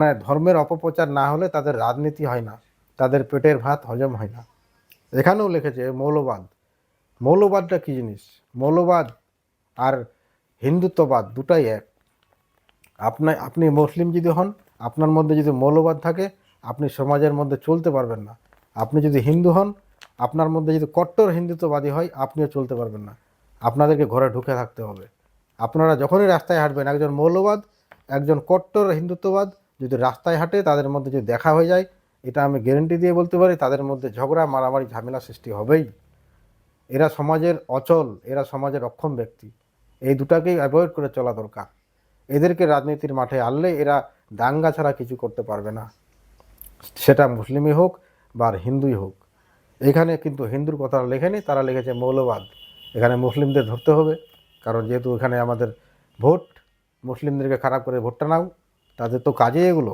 মানে ধর্মের অপপ্রচার না হলে তাদের রাজনীতি হয় না, তাদের পেটের ভাত হজম হয় না। এখানেও লিখেছে মৌলবাদ। মৌলবাদটা কী জিনিস? মৌলবাদ আর হিন্দুত্ববাদ দুটাই এক। আপনি মুসলিম যদি হন, আপনার মধ্যে যদি মৌলবাদ থাকে, আপনি সমাজের মধ্যে চলতে পারবেন না। আপনি যদি হিন্দু হন, আপনার মধ্যে যদি কট্টর হিন্দুত্ববাদী হয়, আপনিও চলতে পারবেন না। আপনাদেরকে ঘরে ঢুকে থাকতে হবে। আপনারা যখনই রাস্তায় হাঁটবেন, একজন মৌলবাদ, একজন কট্টর হিন্দুত্ববাদ যদি রাস্তায় হাঁটে, তাদের মধ্যে যদি দেখা হয়ে যায়, এটা আমি গ্যারেন্টি দিয়ে বলতে পারি, তাদের মধ্যে ঝগড়া, মারামারি, ঝামেলা সৃষ্টি হবেই। এরা সমাজের অচল, এরা সমাজের অক্ষম ব্যক্তি। এই দুটাকেই অ্যাভয়েড করে চলা দরকার। এদেরকে রাজনীতির মাঠে আনলে এরা দাঙ্গা ছাড়া কিছু করতে পারবে না, সেটা মুসলিমই হোক বা হিন্দুই হোক। এখানে কিন্তু হিন্দুর কথা লেখেনি, তারা লিখেছে মৌলবাদ। এখানে মুসলিমদের ধরতে হবে, কারণ যেহেতু এখানে আমাদের ভোট, মুসলিমদেরকে খারাপ করে ভোটটা নাও, তাদের তো কাজে এগুলো।